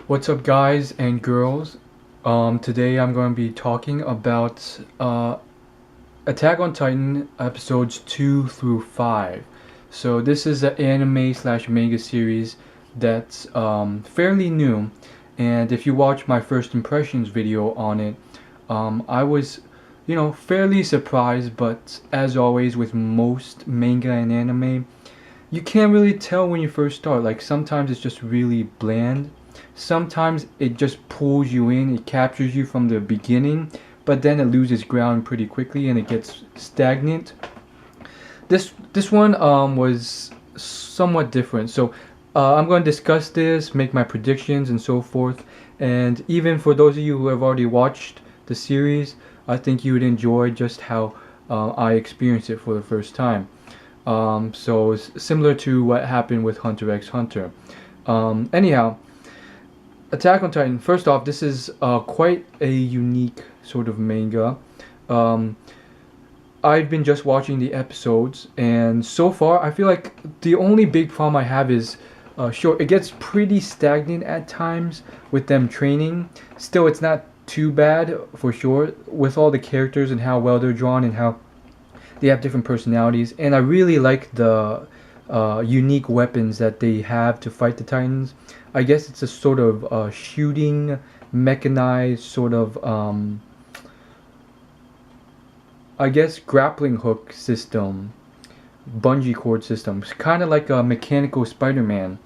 What's up, guys and girls? Today I'm going to be talking about Attack on Titan episodes 2 through 5. So, this is an anime slash manga series that's fairly new. And if you watch my first impressions video on it, I was, fairly surprised, but as always with most manga and anime, you can't really tell when you first start. Like sometimes it's just really bland. Sometimes it just pulls you in, it captures you from the beginning, but then it loses ground pretty quickly and it gets stagnant. This one was somewhat different. So I'm going to discuss this, make my predictions and so forth. And even for those of you who have already watched the series, I think you would enjoy just how I experienced it for the first time. So it's similar to what happened with Hunter x Hunter. Anyhow, Attack on Titan. First off, this is quite a unique sort of manga. Um, I've been just watching the episodes, and so far, I feel like the only big problem I have is sure, it gets pretty stagnant at times with them training. Still, it's not too bad for sure with all the characters and how well they're drawn and how they have different personalities, and I really like the unique weapons that they have to fight the Titans. I guess it's a sort of shooting, mechanized sort of, I guess, grappling hook system, bungee cord system. It's kind of like a mechanical Spider-Man.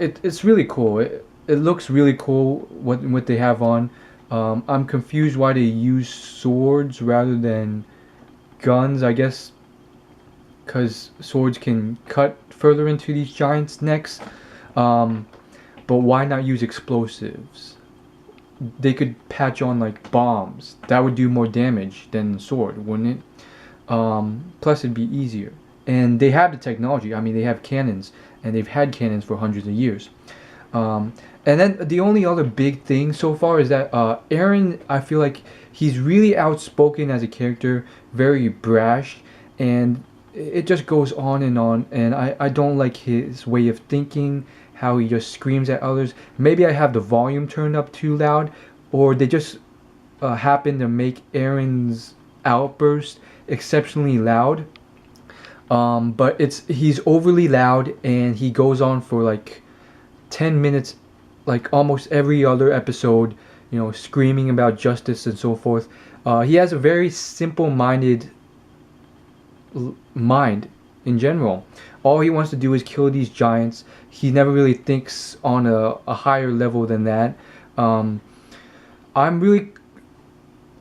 It's really cool. It looks really cool what they have on. I'm confused why they use swords rather than guns, I guess, because swords can cut further into these giants' necks. But why not use explosives? They could patch on like bombs. That would do more damage than the sword, wouldn't it? Plus, it'd be easier. And they have the technology. I mean, they have cannons, and they've had cannons for hundreds of years. And then the only other big thing so far is that Eren, I feel like he's really outspoken as a character, very brash, and it just goes on, and I don't like his way of thinking, how he just screams at others. Maybe I have the volume turned up too loud, or they just happen to make Eren's outburst exceptionally loud. But he's overly loud, and he goes on for like 10 minutes, like almost every other episode, screaming about justice and so forth. He has a very simple-minded mind in general. All he wants to do is kill these giants. He never really thinks on a higher level than that. I'm really,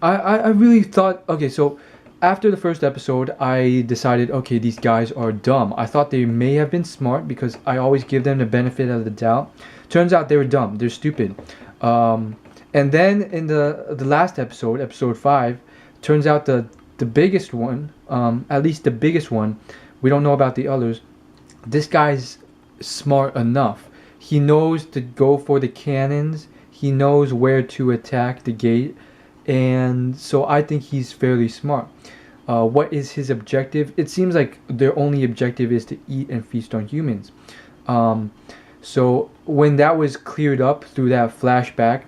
I really thought, okay, so after the first episode, I decided, okay, these guys are dumb. I thought they may have been smart because I always give them the benefit of the doubt. Turns out they were dumb. They're stupid. And then in the last episode, episode 5, turns out the biggest one, at least the biggest one, we don't know about the others. This guy's smart enough. He knows to go for the cannons. He knows where to attack the gate. And so I think he's fairly smart. What is his objective? It seems like their only objective is to eat and feast on humans. So when that was cleared up through that flashback,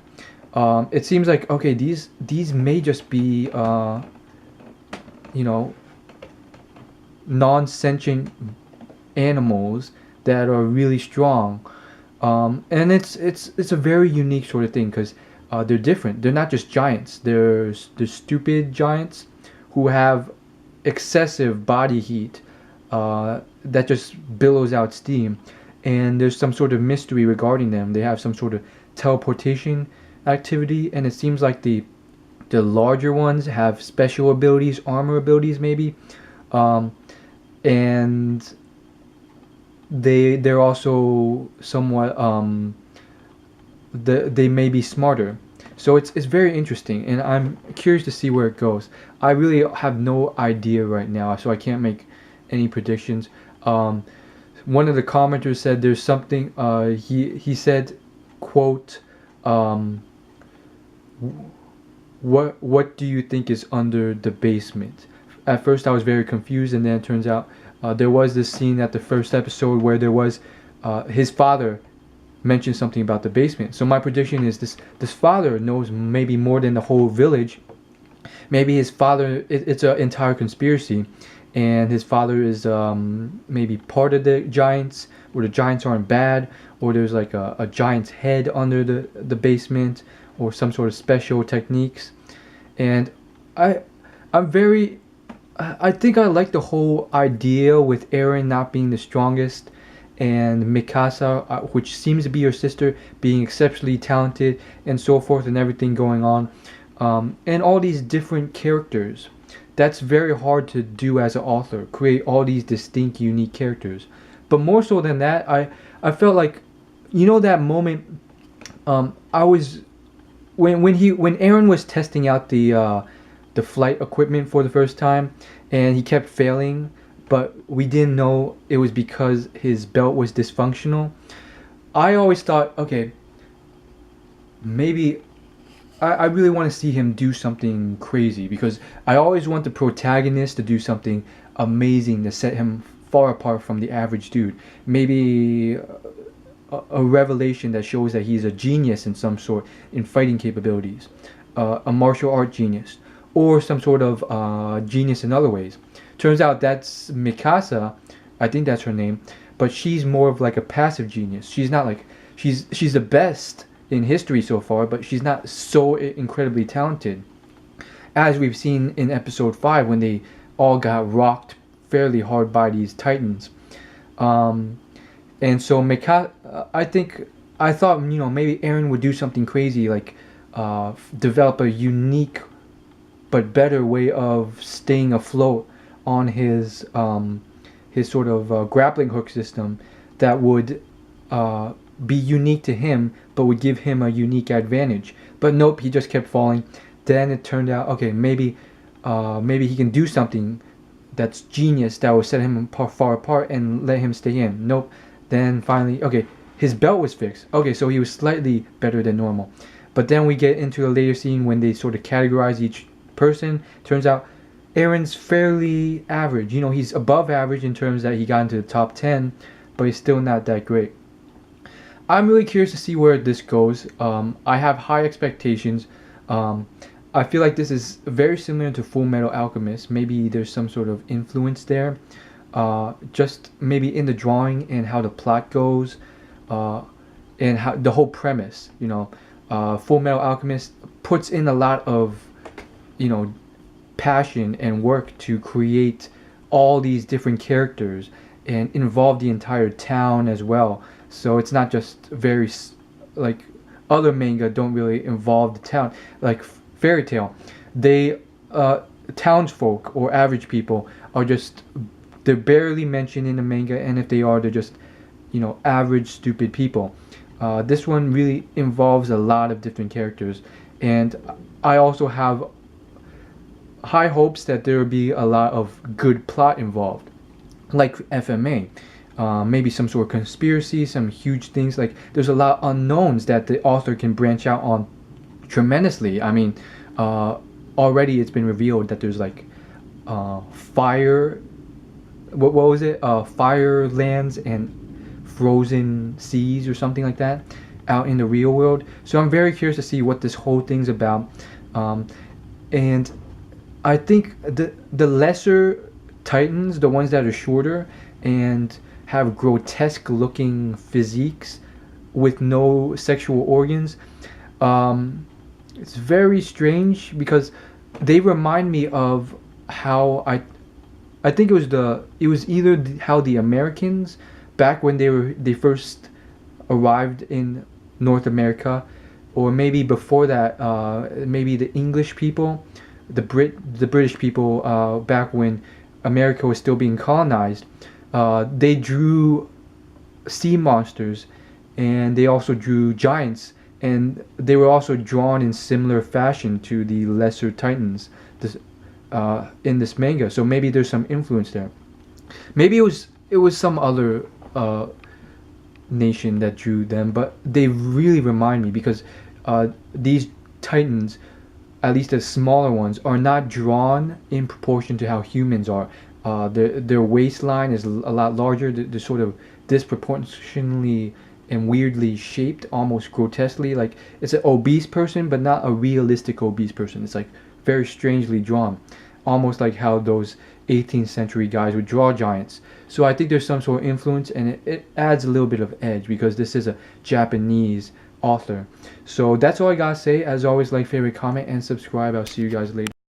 it seems like, okay, these may just be non-sentient animals that are really strong, and it's a very unique sort of thing because they're different. They're not just giants. They're stupid giants who have excessive body heat that just billows out steam, and there's some sort of mystery regarding them. They have some sort of teleportation activity, and it seems like the larger ones have special abilities, armor abilities maybe, and they're also somewhat they may be smarter. So it's very interesting, and I'm curious to see where it goes. I really have no idea right now, so I can't make any predictions. One of the commenters said there's something. He said, quote, what do you think is under the basement? At first I was very confused, and then it turns out there was this scene at the first episode where there was his father mention something about the basement. So my prediction is this father knows maybe more than the whole village. Maybe his father, it's an entire conspiracy, and his father is maybe part of the giants, or the giants aren't bad, or there's like a giant's head under the basement, or some sort of special techniques. And I I'm very I think I like the whole idea with Eren not being the strongest, and Mikasa, which seems to be her sister, being exceptionally talented, and so forth, and everything going on, and all these different characters. That's very hard to do as an author. Create all these distinct, unique characters. But more so than that, I felt like, that moment. I was when Eren was testing out the flight equipment for the first time, and he kept failing, but we didn't know it was because his belt was dysfunctional. I always thought, okay, maybe I really want to see him do something crazy, because I always want the protagonist to do something amazing to set him far apart from the average dude. Maybe a revelation that shows that he's a genius in some sort in fighting capabilities, a martial art genius, or some sort of genius in other ways. Turns out that's Mikasa, I think that's her name, but she's more of like a passive genius. She's not like she's the best in history so far, but she's not so incredibly talented, as we've seen in episode 5 when they all got rocked fairly hard by these titans. And so Mikasa, I thought maybe Eren would do something crazy, like develop a unique but better way of staying afloat on his sort of grappling hook system that would be unique to him, but would give him a unique advantage. But nope, he just kept falling. Then it turned out, okay, maybe he can do something that's genius that will set him far apart and let him stay in. Nope. Then finally, okay, his belt was fixed. Okay, so he was slightly better than normal. But then we get into a later scene when they sort of categorize each person. Turns out Eren's fairly average. He's above average in terms that he got into the top 10, but he's still not that great. I'm really curious to see where this goes. I have high expectations. I feel like this is very similar to Full Metal Alchemist. Maybe there's some sort of influence there. Just maybe in the drawing and how the plot goes, and how the whole premise. Full Metal Alchemist puts in a lot of, passion and work to create all these different characters and involve the entire town as well. So it's not just very like other manga don't really involve the town, like Fairy Tail. They townsfolk or average people they're barely mentioned in the manga, and if they are, they're just average stupid people. This one really involves a lot of different characters, and I also have high hopes that there will be a lot of good plot involved, like FMA. Maybe some sort of conspiracy, some huge things. Like there's a lot of unknowns that the author can branch out on tremendously. I mean, already it's been revealed that there's like fire. What was it? Fire lands and frozen seas or something like that out in the real world. So I'm very curious to see what this whole thing's about. And I think the lesser titans, the ones that are shorter and have grotesque looking physiques with no sexual organs, it's very strange because they remind me of how I think it was either how the Americans back when they first arrived in North America, or maybe before that, maybe the English people, the British people, back when America was still being colonized. They drew sea monsters, and they also drew giants, and they were also drawn in similar fashion to the lesser titans in this manga. So maybe there's some influence there. Maybe it was some other nation that drew them, but they really remind me because these titans, at least the smaller ones, are not drawn in proportion to how humans are. Their waistline is a lot larger. They're sort of disproportionately and weirdly shaped, almost grotesquely. Like it's an obese person, but not a realistic obese person. It's like very strangely drawn, almost like how those 18th century guys would draw giants. So I think there's some sort of influence, and it adds a little bit of edge because this is a Japanese author. So that's all I gotta say. As always, like, favorite, comment, and subscribe. I'll see you guys later.